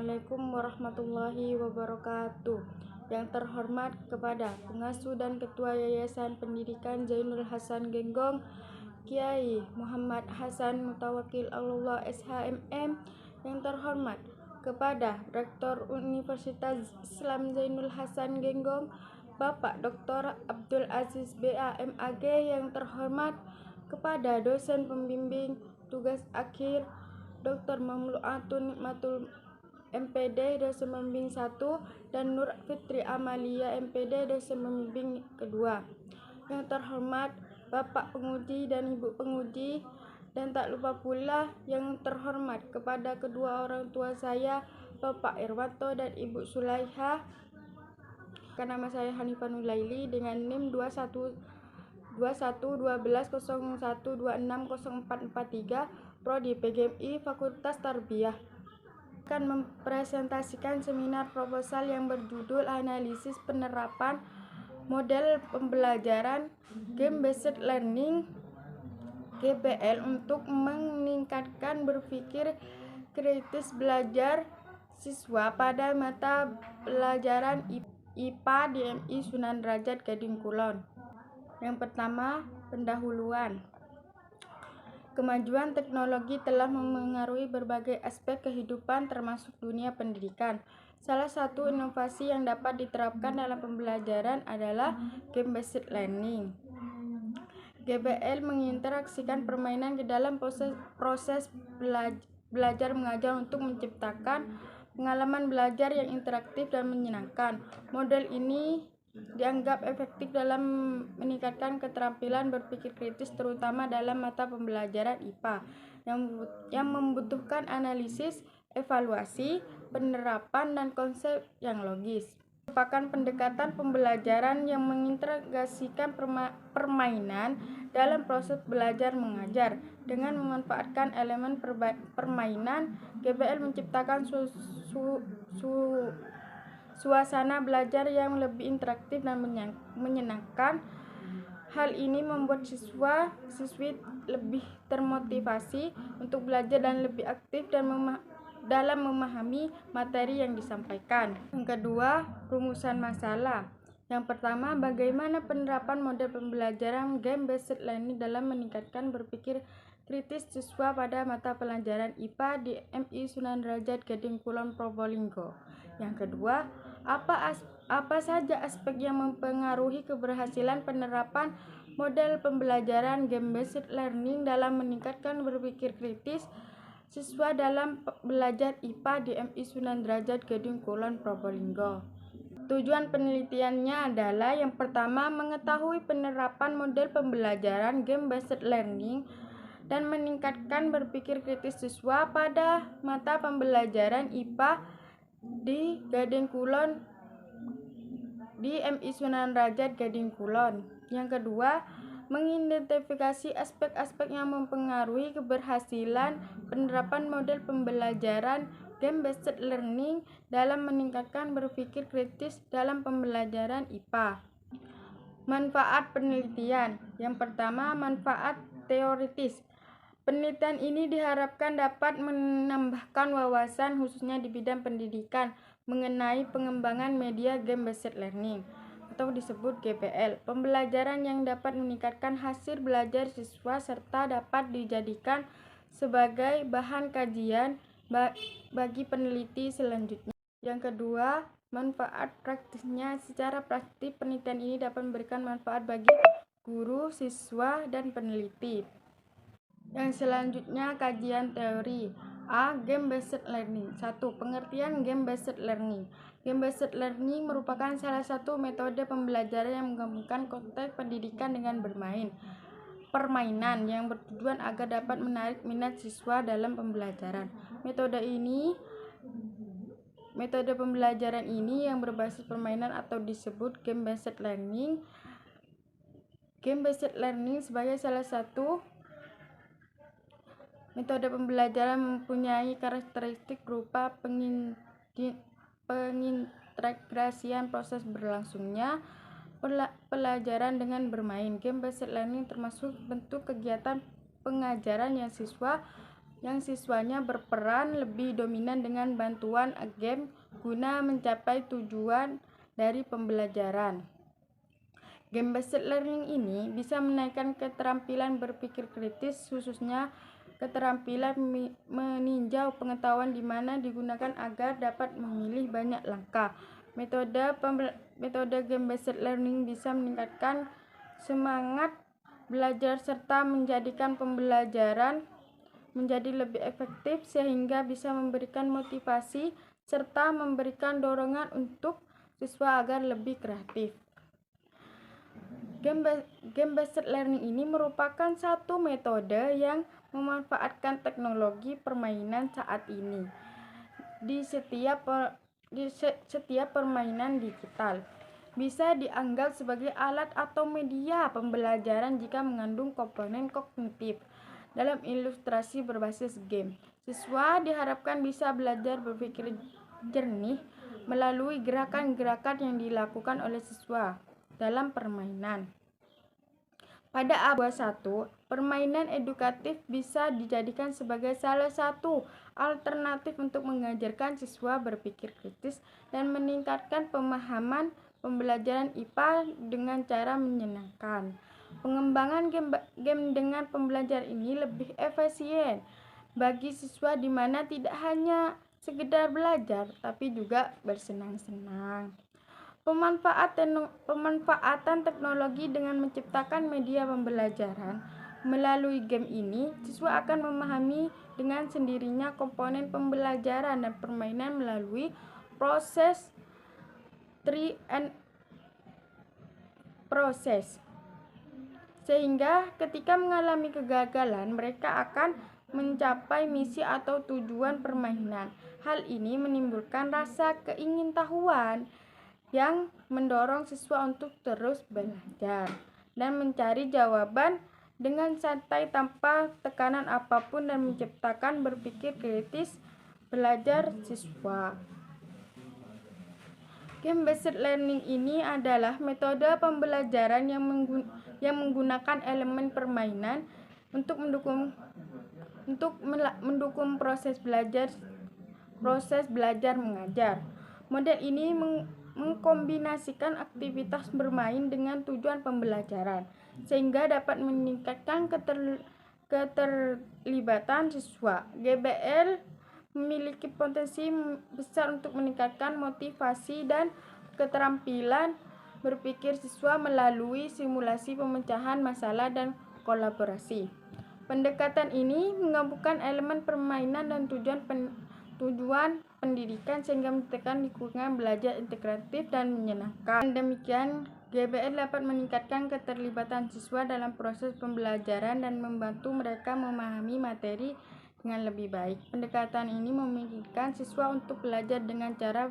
Assalamualaikum warahmatullahi wabarakatuh. Yang terhormat kepada Pengasuh dan Ketua Yayasan Pendidikan Zainul Hasan Genggong, Kiai Muhammad Hasan Mutawakil Allah SHMM. Yang terhormat kepada Rektor Universitas Islam Zainul Hasan Genggong, Bapak Dr. Abdul Aziz BA MAG. Yang terhormat kepada dosen pembimbing tugas akhir Dr. Mamluatun Nikmatul MPD dosen pembimbing 1 dan Nur Fitri Amalia MPD dosen pembimbing kedua. Yang terhormat Bapak penguji dan Ibu penguji, dan tak lupa pula yang terhormat kepada kedua orang tua saya, Bapak Irwanto dan Ibu Sulaiha. Nama saya Hanifah Nulaili dengan NIM 211201260443, Prodi PGMI Fakultas Tarbiyah. Akan mempresentasikan seminar proposal yang berjudul Analisis Penerapan Model Pembelajaran Game Based Learning GBL untuk meningkatkan berpikir kritis belajar siswa pada mata pelajaran IPA di MI Sunan Derajat Gading Kulon. Yang pertama, pendahuluan. Kemajuan teknologi telah memengaruhi berbagai aspek kehidupan termasuk dunia pendidikan. Salah satu inovasi yang dapat diterapkan dalam pembelajaran adalah game-based learning. GBL menginteraksikan permainan ke dalam proses belajar mengajar untuk menciptakan pengalaman belajar yang interaktif dan menyenangkan. Model ini dianggap efektif dalam meningkatkan keterampilan berpikir kritis terutama dalam mata pembelajaran IPA yang membutuhkan analisis, evaluasi, penerapan, dan konsep yang logis. Merupakan pendekatan pembelajaran yang mengintegrasikan permainan dalam proses belajar mengajar. Dengan memanfaatkan elemen permainan, GBL menciptakan suasana belajar yang lebih interaktif dan menyenangkan. Hal ini membuat siswi lebih termotivasi untuk belajar dan lebih aktif dalam memahami materi yang disampaikan. Yang kedua, rumusan masalah. Yang pertama, bagaimana penerapan model pembelajaran game-based learning dalam meningkatkan berpikir kritis siswa pada mata pelajaran IPA di MI Sunan Derajat Gading Kulon Probolinggo. Yang kedua, apa saja aspek yang mempengaruhi keberhasilan penerapan model pembelajaran game-based learning dalam meningkatkan berpikir kritis siswa dalam belajar IPA di MI Sunan Derajat Gading Kulon Probolinggo. Tujuan penelitiannya adalah yang pertama, mengetahui penerapan model pembelajaran game-based learning dan meningkatkan berpikir kritis siswa pada mata pembelajaran IPA di Gading Kulon di MI Sunan Derajat Gading Kulon. Yang kedua, mengidentifikasi aspek-aspek yang mempengaruhi keberhasilan penerapan model pembelajaran game-based learning dalam meningkatkan berpikir kritis dalam pembelajaran IPA. Manfaat penelitian. Yang pertama, manfaat teoritis. Penelitian ini diharapkan dapat menambahkan wawasan khususnya di bidang pendidikan mengenai pengembangan media game-based learning atau disebut GBL. Pembelajaran yang dapat meningkatkan hasil belajar siswa serta dapat dijadikan sebagai bahan kajian bagi peneliti selanjutnya. Yang kedua, manfaat praktisnya. Secara praktis, penelitian ini dapat memberikan manfaat bagi guru, siswa, dan peneliti. Yang selanjutnya, kajian teori. A. Game-based learning. 1. Pengertian game-based learning. Game-based learning merupakan salah satu metode pembelajaran yang menggabungkan konteks pendidikan dengan permainan yang bertujuan agar dapat menarik minat siswa dalam pembelajaran. Metode pembelajaran ini yang berbasis permainan atau disebut game-based learning. Game-based learning sebagai salah satu metode pembelajaran mempunyai karakteristik berupa pengintegrasian proses berlangsungnya pelajaran dengan bermain. Game-based learning termasuk bentuk kegiatan pengajaran yang siswa yang siswanya berperan lebih dominan dengan bantuan game guna mencapai tujuan dari pembelajaran. Game-based learning ini bisa menaikkan keterampilan berpikir kritis, khususnya keterampilan meninjau pengetahuan di mana digunakan agar dapat memilih banyak langkah. Metode game-based learning bisa meningkatkan semangat belajar serta menjadikan pembelajaran menjadi lebih efektif sehingga bisa memberikan motivasi serta memberikan dorongan untuk siswa agar lebih kreatif. Game-based learning ini merupakan satu metode yang memanfaatkan teknologi permainan saat ini di setiap permainan digital. Bisa dianggap sebagai alat atau media pembelajaran jika mengandung komponen kognitif. Dalam ilustrasi berbasis game, siswa diharapkan bisa belajar berpikir jernih melalui gerakan-gerakan yang dilakukan oleh siswa dalam permainan. Pada abad 1, permainan edukatif bisa dijadikan sebagai salah satu alternatif untuk mengajarkan siswa berpikir kritis dan meningkatkan pemahaman pembelajaran IPA dengan cara menyenangkan. Pengembangan game dengan pembelajaran ini lebih efisien bagi siswa di mana tidak hanya sekedar belajar tapi juga bersenang-senang. Pemanfaatan teknologi dengan menciptakan media pembelajaran melalui game ini, siswa akan memahami dengan sendirinya komponen pembelajaran dan permainan melalui proses try and process. Sehingga ketika mengalami kegagalan, mereka akan mencapai misi atau tujuan permainan. Hal ini menimbulkan rasa keingintahuan yang mendorong siswa untuk terus belajar dan mencari jawaban dengan santai tanpa tekanan apapun dan menciptakan berpikir kritis belajar siswa. Game-based learning ini adalah metode pembelajaran yang menggunakan elemen permainan untuk mendukung proses belajar mengajar. Model ini mengkombinasikan aktivitas bermain dengan tujuan pembelajaran sehingga dapat meningkatkan keterlibatan siswa. GBL memiliki potensi besar untuk meningkatkan motivasi dan keterampilan berpikir siswa melalui simulasi pemecahan masalah dan kolaborasi. Pendekatan ini menggabungkan elemen permainan dan tujuan pendidikan sehingga menciptakan lingkungan belajar integratif dan menyenangkan. Demikian, GBL dapat meningkatkan keterlibatan siswa dalam proses pembelajaran dan membantu mereka memahami materi dengan lebih baik. Pendekatan ini memungkinkan siswa untuk belajar dengan cara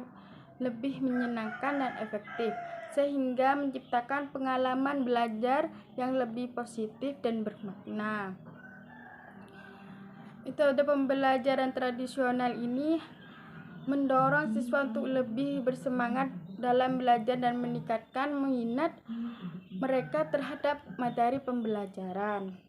lebih menyenangkan dan efektif, sehingga menciptakan pengalaman belajar yang lebih positif dan bermakna. Metode pembelajaran tradisional ini mendorong siswa untuk lebih bersemangat dalam belajar dan meningkatkan minat mereka terhadap materi pembelajaran.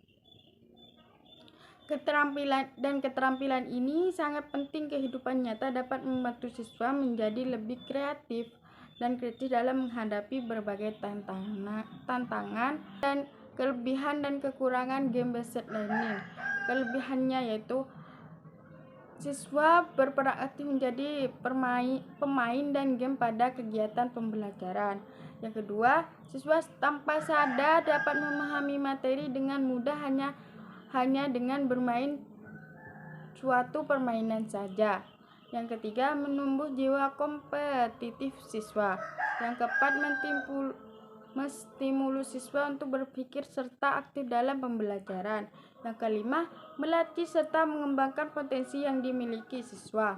Keterampilan ini sangat penting kehidupan nyata, dapat membantu siswa menjadi lebih kreatif dan kritis dalam menghadapi berbagai tantangan dan kelebihan dan kekurangan game-based learning. Kelebihannya yaitu siswa berperan aktif menjadi pemain dan game pada kegiatan pembelajaran. Yang kedua, siswa tanpa sadar dapat memahami materi dengan mudah hanya dengan bermain suatu permainan saja. Yang ketiga, menumbuh jiwa kompetitif siswa. Yang keempat, menstimulus siswa untuk berpikir serta aktif dalam pembelajaran. Yang kelima, melatih serta mengembangkan potensi yang dimiliki siswa.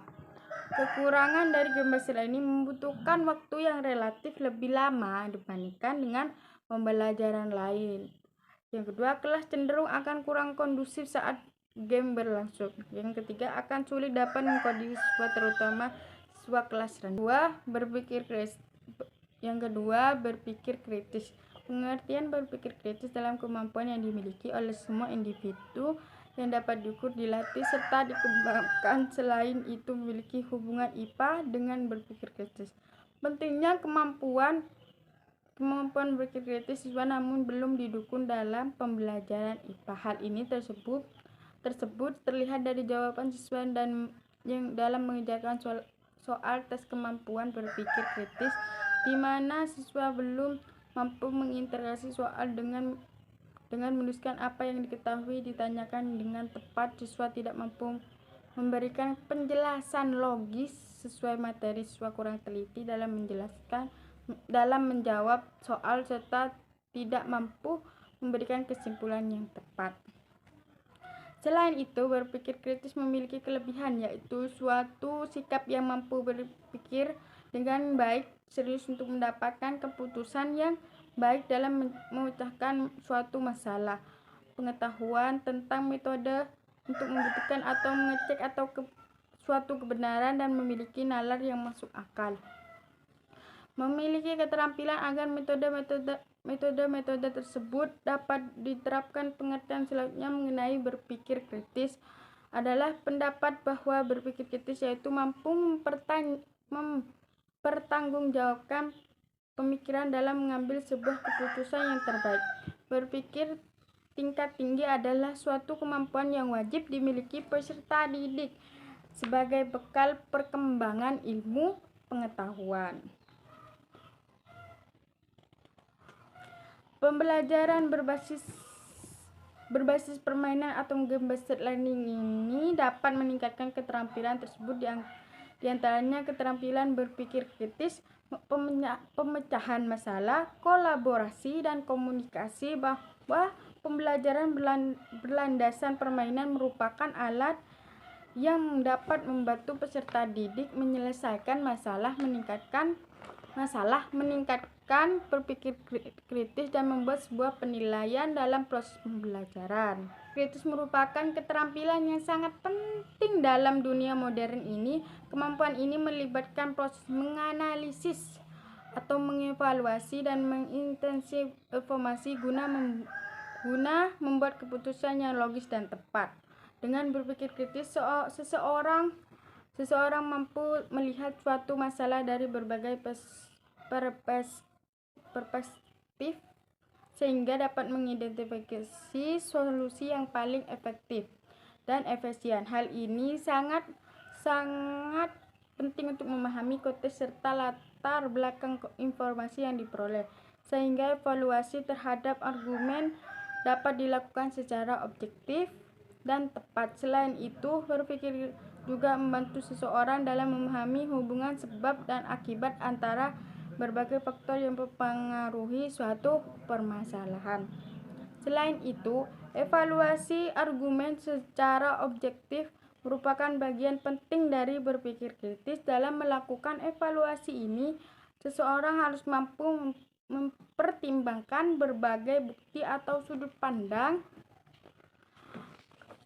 Kekurangan dari game-based learning membutuhkan waktu yang relatif lebih lama dibandingkan dengan pembelajaran lain. Yang kedua, kelas cenderung akan kurang kondusif saat game berlangsung. Yang ketiga, akan sulit dapat mengkoordinasi siswa, terutama siswa kelas rendah. Yang kedua, berpikir kritis. Pengertian berpikir kritis dalam kemampuan yang dimiliki oleh semua individu yang dapat diukur, dilatih, serta dikembangkan. Selain itu, memiliki hubungan IPA dengan berpikir kritis. Pentingnya kemampuan berpikir kritis siswa namun belum didukung dalam pembelajaran IPA. Hal ini tersebut terlihat dari jawaban siswa dan yang dalam mengerjakan soal tes kemampuan berpikir kritis, di mana siswa belum mampu mengintegrasi soal dengan menuliskan apa yang diketahui ditanyakan dengan tepat. Siswa tidak mampu memberikan penjelasan logis sesuai materi. Siswa kurang teliti dalam menjawab soal serta tidak mampu memberikan kesimpulan yang tepat. Selain itu, berpikir kritis memiliki kelebihan, yaitu suatu sikap yang mampu berpikir dengan baik, serius untuk mendapatkan keputusan yang baik dalam memecahkan suatu masalah. Pengetahuan tentang metode untuk membuktikan atau mengecek atau suatu kebenaran dan memiliki nalar yang masuk akal. Memiliki keterampilan agar metode tersebut dapat diterapkan. Pengertian selanjutnya mengenai berpikir kritis adalah pendapat bahwa berpikir kritis yaitu mampu mempertanggungjawabkan pemikiran dalam mengambil sebuah keputusan yang terbaik. Berpikir tingkat tinggi adalah suatu kemampuan yang wajib dimiliki peserta didik sebagai bekal perkembangan ilmu pengetahuan. Pembelajaran berbasis permainan atau game-based learning ini dapat meningkatkan keterampilan tersebut, di antaranya keterampilan berpikir kritis, pemecahan masalah, kolaborasi, dan komunikasi. Bahwa pembelajaran berlandaskan permainan merupakan alat yang dapat membantu peserta didik menyelesaikan masalah, meningkatkan berpikir kritis, dan membuat sebuah penilaian dalam proses pembelajaran. Kritis merupakan keterampilan yang sangat penting dalam dunia modern ini. Kemampuan ini melibatkan proses menganalisis atau mengevaluasi dan menginterpretasi informasi guna membuat keputusan yang logis dan tepat. Dengan berpikir kritis, seseorang mampu melihat suatu masalah dari berbagai perspektif sehingga dapat mengidentifikasi solusi yang paling efektif dan efisien. Hal ini sangat penting untuk memahami konteks serta latar belakang informasi yang diperoleh, sehingga evaluasi terhadap argumen dapat dilakukan secara objektif dan tepat. Selain itu, berpikir juga membantu seseorang dalam memahami hubungan sebab dan akibat antara berbagai faktor yang mempengaruhi suatu permasalahan. Selain itu, evaluasi argumen secara objektif merupakan bagian penting dari berpikir kritis. Dalam melakukan evaluasi ini, seseorang harus mampu mempertimbangkan berbagai bukti atau sudut pandang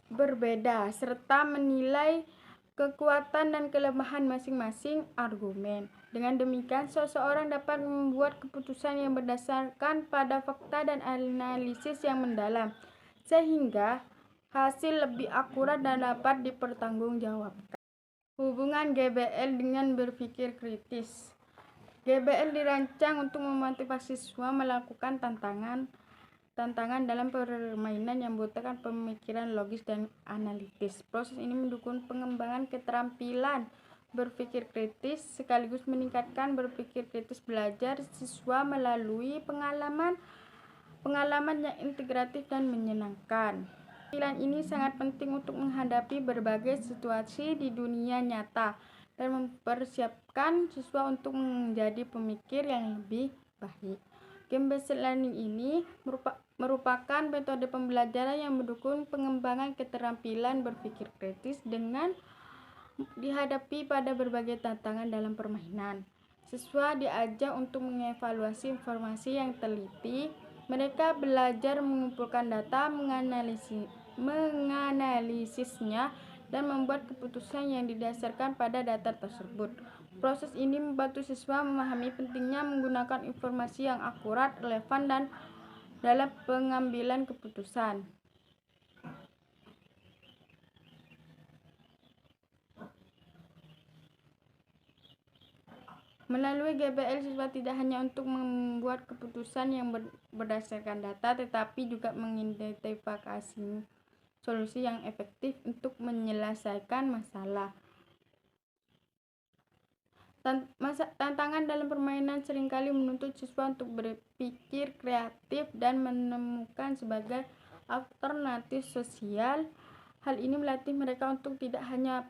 berbeda serta menilai kekuatan dan kelemahan masing-masing argumen. Dengan demikian, seseorang dapat membuat keputusan yang berdasarkan pada fakta dan analisis yang mendalam, sehingga hasil lebih akurat dan dapat dipertanggungjawabkan. Hubungan GBL dengan berpikir kritis. GBL dirancang untuk memotivasi siswa melakukan tantangan dalam permainan yang membutuhkan pemikiran logis dan analitis. Proses ini mendukung pengembangan keterampilan berpikir kritis sekaligus meningkatkan berpikir kritis belajar siswa melalui pengalaman yang integratif dan menyenangkan. Keterampilan ini sangat penting untuk menghadapi berbagai situasi di dunia nyata dan mempersiapkan siswa untuk menjadi pemikir yang lebih baik. Game-based learning ini merupakan metode pembelajaran yang mendukung pengembangan keterampilan berpikir kritis dengan dihadapi pada berbagai tantangan dalam permainan. Siswa diajak untuk mengevaluasi informasi yang teliti. Mereka belajar mengumpulkan data, menganalisisnya, dan membuat keputusan yang didasarkan pada data tersebut. Proses ini membantu siswa memahami pentingnya menggunakan informasi yang akurat, relevan, dan dalam pengambilan keputusan. Melalui GBL, siswa tidak hanya untuk membuat keputusan yang berdasarkan data, tetapi juga mengidentifikasi solusi yang efektif untuk menyelesaikan masalah. Tantangan dalam permainan seringkali menuntut siswa untuk berpikir kreatif dan menemukan sebagai alternatif sosial. Hal ini melatih mereka untuk tidak hanya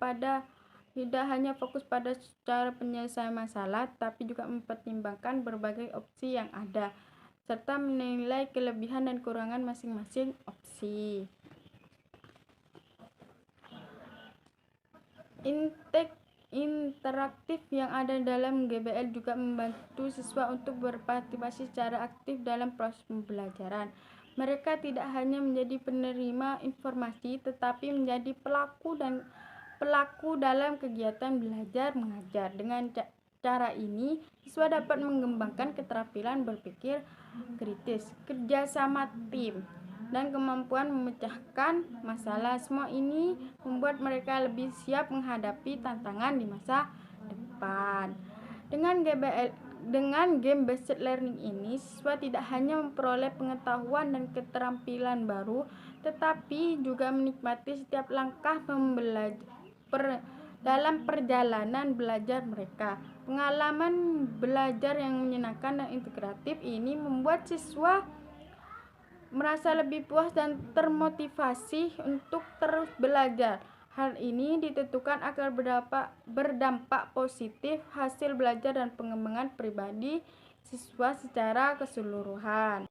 fokus pada cara penyelesaian masalah, tapi juga mempertimbangkan berbagai opsi yang ada, serta menilai kelebihan dan kekurangan masing-masing opsi. Interaktif yang ada dalam GBL juga membantu siswa untuk berpartisipasi secara aktif dalam proses pembelajaran. Mereka tidak hanya menjadi penerima informasi, tetapi menjadi pelaku dalam kegiatan belajar mengajar. Dengan cara ini, siswa dapat mengembangkan keterampilan berpikir kritis, kerjasama tim, dan kemampuan memecahkan masalah. Semua ini membuat mereka lebih siap menghadapi tantangan di masa depan. Dengan game based learning ini, siswa tidak hanya memperoleh pengetahuan dan keterampilan baru, tetapi juga menikmati setiap langkah dalam perjalanan belajar mereka. Pengalaman belajar yang menyenangkan dan integratif ini membuat siswa merasa lebih puas dan termotivasi untuk terus belajar. Hal ini ditentukan agar berdampak positif hasil belajar dan pengembangan pribadi siswa secara keseluruhan.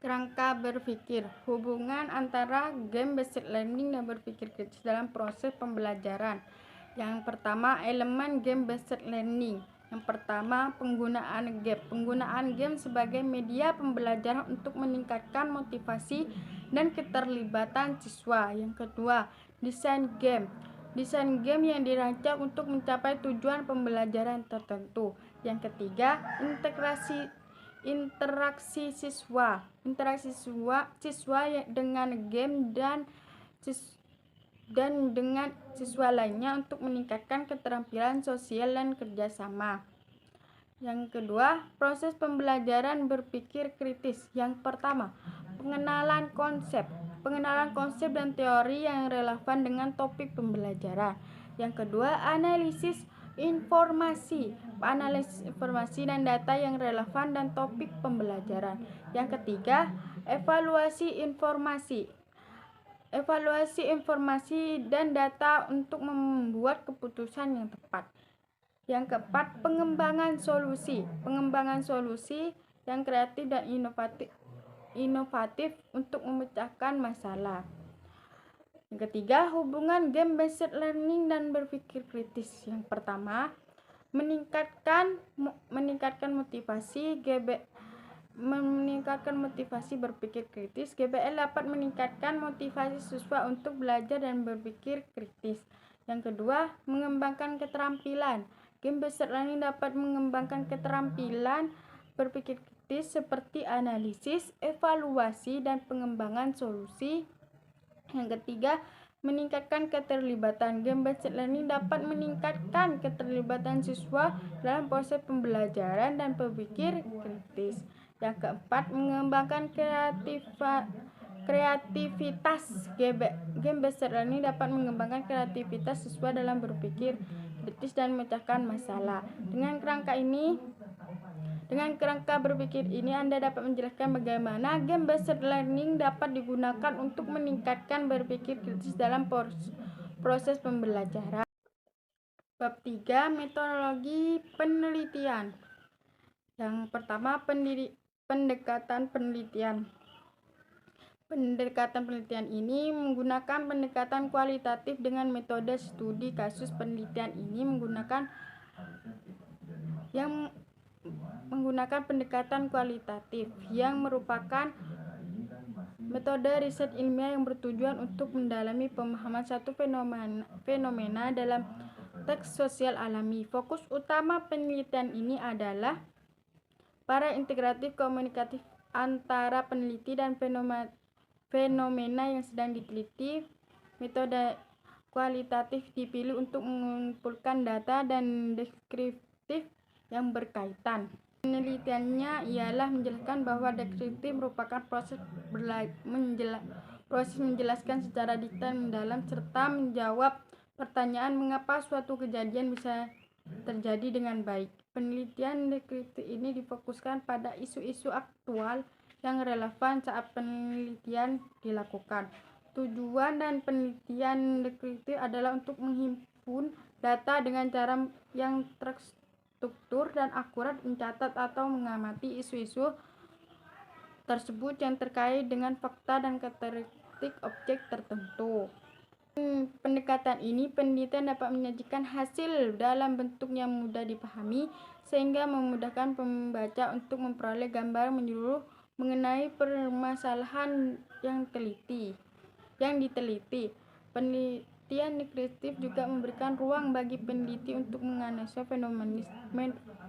Kerangka berpikir, hubungan antara game based learning dan berpikir kritis dalam proses pembelajaran. Yang pertama, elemen game based learning. Yang pertama, penggunaan game. Penggunaan game sebagai media pembelajaran untuk meningkatkan motivasi dan keterlibatan siswa. Yang kedua, desain game. Desain game yang dirancang untuk mencapai tujuan pembelajaran tertentu. Yang ketiga, interaksi siswa. Interaksi siswa dengan game dan dengan siswa lainnya untuk meningkatkan keterampilan sosial dan kerjasama. Yang kedua, proses pembelajaran berpikir kritis. Yang pertama, pengenalan konsep dan teori yang relevan dengan topik pembelajaran. Yang kedua, analisis informasi dan data yang relevan dan topik pembelajaran. Yang ketiga, evaluasi informasi dan data untuk membuat keputusan yang tepat. Yang keempat, pengembangan solusi yang kreatif dan inovatif untuk memecahkan masalah. Yang ketiga, hubungan game based learning dan berpikir kritis. Yang pertama, meningkatkan motivasi berpikir kritis. GBL dapat meningkatkan motivasi siswa untuk belajar dan berpikir kritis. Yang kedua, mengembangkan keterampilan. Game based learning dapat mengembangkan keterampilan berpikir kritis seperti analisis, evaluasi, dan pengembangan solusi. Yang ketiga, meningkatkan keterlibatan. Game based learning dapat meningkatkan keterlibatan siswa dalam proses pembelajaran dan berpikir kritis. Yang keempat, mengembangkan kreativitas. Game based learning dapat mengembangkan kreativitas siswa dalam berpikir kritis dan memecahkan masalah. Dengan kerangka berpikir ini, Anda dapat menjelaskan bagaimana game based learning dapat digunakan untuk meningkatkan berpikir kritis dalam proses pembelajaran. Bab 3, metodologi penelitian. Yang pertama, pendekatan penelitian. Pendekatan penelitian ini menggunakan pendekatan kualitatif dengan metode studi kasus. Penelitian ini menggunakan pendekatan kualitatif yang merupakan metode riset ilmiah yang bertujuan untuk mendalami pemahaman satu fenomena dalam teks sosial alami. Fokus utama penelitian ini adalah para integratif komunikatif antara peneliti dan fenomena yang sedang diteliti. Metode kualitatif dipilih untuk mengumpulkan data dan deskriptif yang yang berkaitan. Penelitiannya ialah menjelaskan bahwa deskriptif merupakan proses menjelaskan secara detail, mendalam, serta menjawab pertanyaan mengapa suatu kejadian bisa terjadi dengan baik. Penelitian deskriptif ini difokuskan pada isu-isu aktual yang relevan saat penelitian dilakukan. Tujuan dan penelitian deskriptif adalah untuk menghimpun data dengan cara yang terstruktur dan akurat, mencatat atau mengamati isu-isu tersebut yang terkait dengan fakta dan karakteristik objek tertentu. Pendekatan ini, penelitian dapat menyajikan hasil dalam bentuk yang mudah dipahami sehingga memudahkan pembaca untuk memperoleh gambaran menyeluruh mengenai permasalahan yang diteliti. Penelitian deskriptif juga memberikan ruang bagi peneliti untuk menganalisa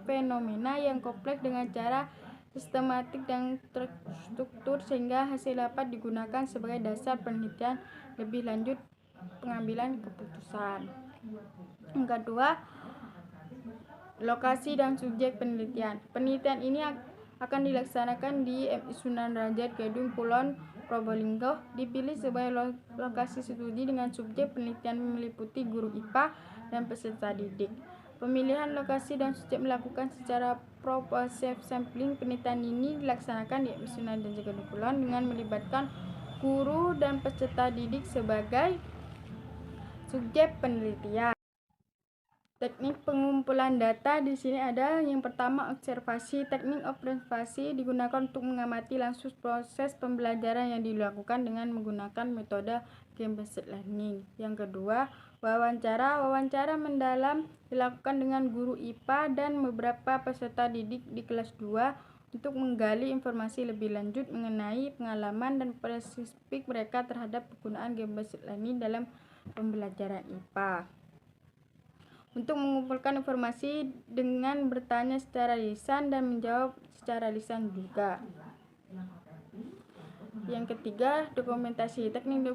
fenomena yang kompleks dengan cara sistematik dan terstruktur sehingga hasil dapat digunakan sebagai dasar penelitian lebih lanjut pengambilan keputusan. Yang kedua, lokasi dan subjek penelitian. Penelitian ini akan dilaksanakan di Sunan Derajat Gedung Kulon Probolinggo. Dipilih sebagai lokasi studi dengan subjek penelitian meliputi guru IPA dan peserta didik. Pemilihan lokasi dan subjek melakukan secara proporsional sampling. Penelitian ini dilaksanakan di Sunan Derajat Gedung Kulon dengan melibatkan guru dan peserta didik sebagai subjek penelitian. Teknik pengumpulan data di sini ada yang pertama observasi. Teknik observasi digunakan untuk mengamati langsung proses pembelajaran yang dilakukan dengan menggunakan metode game-based learning. Yang kedua, wawancara. Wawancara mendalam dilakukan dengan guru IPA dan beberapa peserta didik di kelas 2 untuk menggali informasi lebih lanjut mengenai pengalaman dan spesifik mereka terhadap penggunaan game-based learning dalam pembelajaran IPA. Untuk mengumpulkan informasi dengan bertanya secara lisan dan menjawab secara lisan juga. Yang ketiga, dokumentasi. Teknik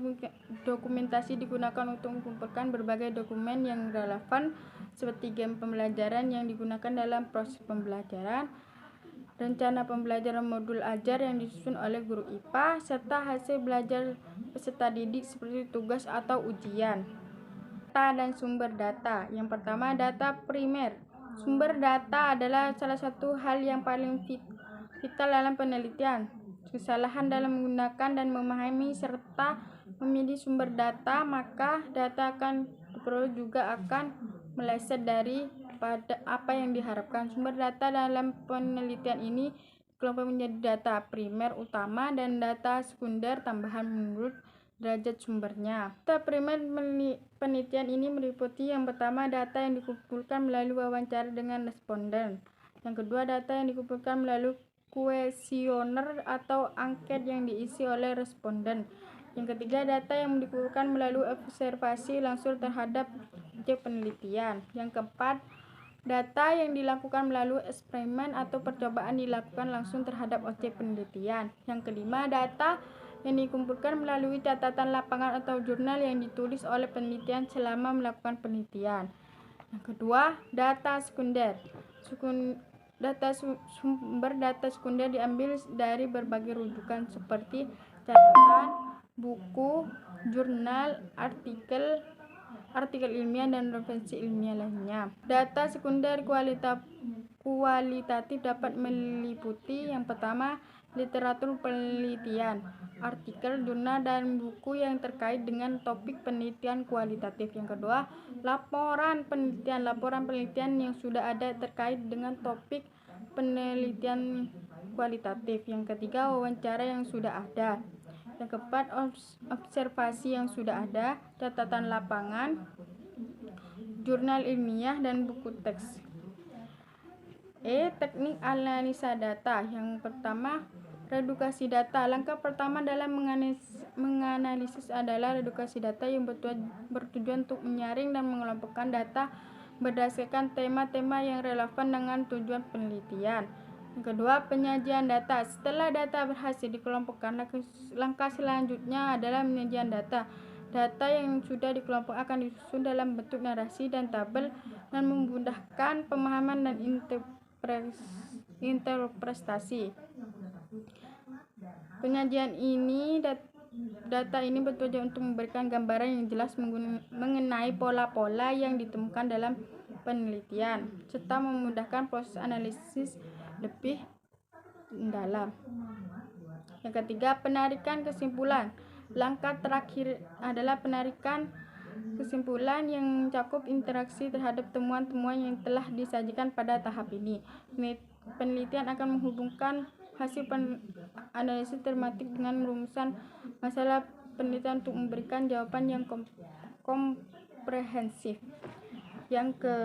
dokumentasi digunakan untuk mengumpulkan berbagai dokumen yang relevan seperti game pembelajaran yang digunakan dalam proses pembelajaran, rencana pembelajaran modul ajar yang disusun oleh guru IPA, serta hasil belajar peserta didik seperti tugas atau ujian. Data dan sumber data. Yang pertama, data primer. Sumber data adalah salah satu hal yang paling vital dalam penelitian. Kesalahan dalam menggunakan dan memahami serta memilih sumber data, maka data akan diperoleh juga akan meleset dari pada apa yang diharapkan. Sumber data dalam penelitian ini dikelompokkan menjadi data primer utama dan data sekunder tambahan menurut derajat sumbernya. Data primer penelitian ini meliputi yang pertama, data yang dikumpulkan melalui wawancara dengan responden. Yang kedua, data yang dikumpulkan melalui kuesioner atau angket yang diisi oleh responden. Yang ketiga, data yang dikumpulkan melalui observasi langsung terhadap objek penelitian. Yang keempat, data yang dilakukan melalui eksperimen atau percobaan dilakukan langsung terhadap objek penelitian. Yang kelima, data yang dikumpulkan melalui catatan lapangan atau jurnal yang ditulis oleh penelitian selama melakukan penelitian. Yang kedua, data sekunder. Sumber data sekunder diambil dari berbagai rujukan seperti catatan, buku, jurnal, artikel ilmiah, dan referensi ilmiah lainnya. Data sekunder kualitatif dapat meliputi yang pertama, literatur penelitian, artikel, jurnal, dan buku yang terkait dengan topik penelitian kualitatif. Yang kedua, laporan penelitian yang sudah ada terkait dengan topik penelitian kualitatif. Yang ketiga, wawancara yang sudah ada. Yang keempat, observasi yang sudah ada, catatan lapangan, jurnal ilmiah, dan buku teks. Teknik analisa data. Yang pertama, redukasi data. Langkah pertama dalam menganalisis adalah redukasi data yang bertujuan untuk menyaring dan mengelompokkan data berdasarkan tema-tema yang relevan dengan tujuan penelitian. Yang kedua, penyajian data. Setelah data berhasil dikelompokkan, langkah selanjutnya adalah penyajian data. Data yang sudah dikelompokkan akan disusun dalam bentuk narasi dan tabel dan memudahkan pemahaman dan interpretasi. Penyajian ini data ini bertujuan untuk memberikan gambaran yang jelas mengenai pola-pola yang ditemukan dalam penelitian serta memudahkan proses analisis lebih dalam. Yang ketiga, penarikan kesimpulan. Langkah terakhir adalah penarikan kesimpulan yang mencakup interaksi terhadap temuan-temuan yang telah disajikan pada tahap ini. Penelitian akan menghubungkan hasil analisis tematik dengan rumusan masalah penelitian untuk memberikan jawaban yang komprehensif. Yang ke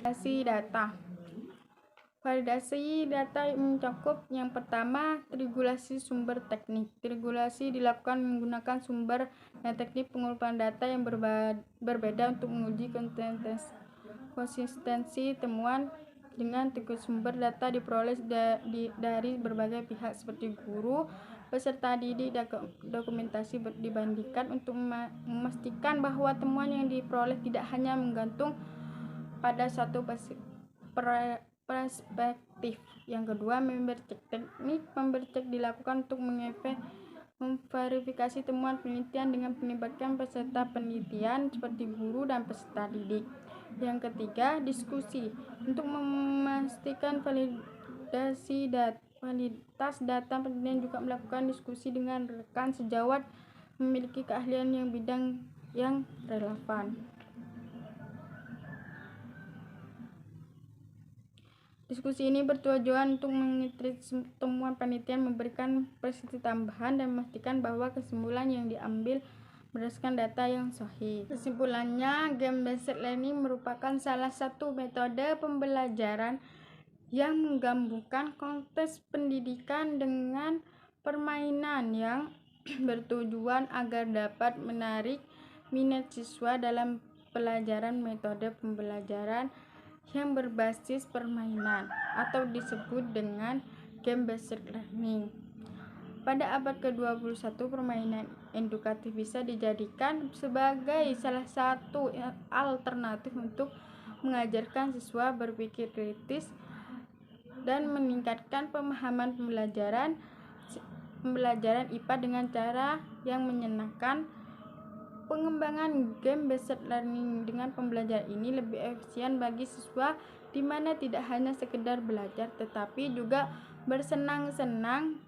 validasi data. Validasi data mencakup yang pertama, triangulasi sumber teknik. Triangulasi dilakukan menggunakan sumber dan teknik pengumpulan data yang berbeda untuk menguji konsistensi temuan dengan sumber data diperoleh dari berbagai pihak seperti guru, peserta didik, dan dokumentasi dibandingkan untuk memastikan bahwa temuan yang diperoleh tidak hanya menggantung pada satu perspektif. Yang kedua, member check. Teknik member check dilakukan untuk memverifikasi temuan penelitian dengan melibatkan peserta penelitian seperti guru dan peserta didik. Yang ketiga, diskusi. Untuk memastikan validitas data, penelitian juga melakukan diskusi dengan rekan sejawat memiliki keahlian yang bidang yang relevan. Diskusi ini bertujuan untuk mengkritik temuan penelitian, memberikan presisi tambahan, dan memastikan bahwa kesimpulan yang diambil berdasarkan data yang sahih. Kesimpulannya, game-based learning merupakan salah satu metode pembelajaran yang menggabungkan konteks pendidikan dengan permainan yang bertujuan agar dapat menarik minat siswa dalam pelajaran. Metode pembelajaran yang berbasis permainan atau disebut dengan game-based learning. Pada abad ke-21, permainan edukatif bisa dijadikan sebagai salah satu alternatif untuk mengajarkan siswa berpikir kritis dan meningkatkan pemahaman pembelajaran IPA dengan cara yang menyenangkan. Pengembangan game-based learning dengan pembelajaran ini lebih efisien bagi siswa, di mana tidak hanya sekedar belajar tetapi juga bersenang-senang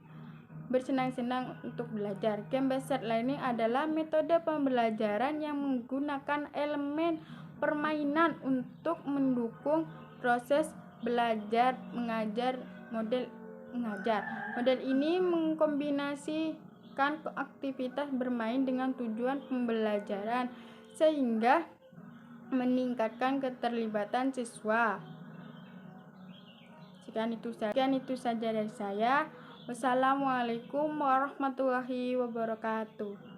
untuk belajar. Game-based learning adalah metode pembelajaran yang menggunakan elemen permainan untuk mendukung proses belajar mengajar. Model ini mengkombinasikan aktivitas bermain dengan tujuan pembelajaran sehingga meningkatkan keterlibatan siswa. Sekian itu saja dari saya. Wassalamualaikum warahmatullahi wabarakatuh.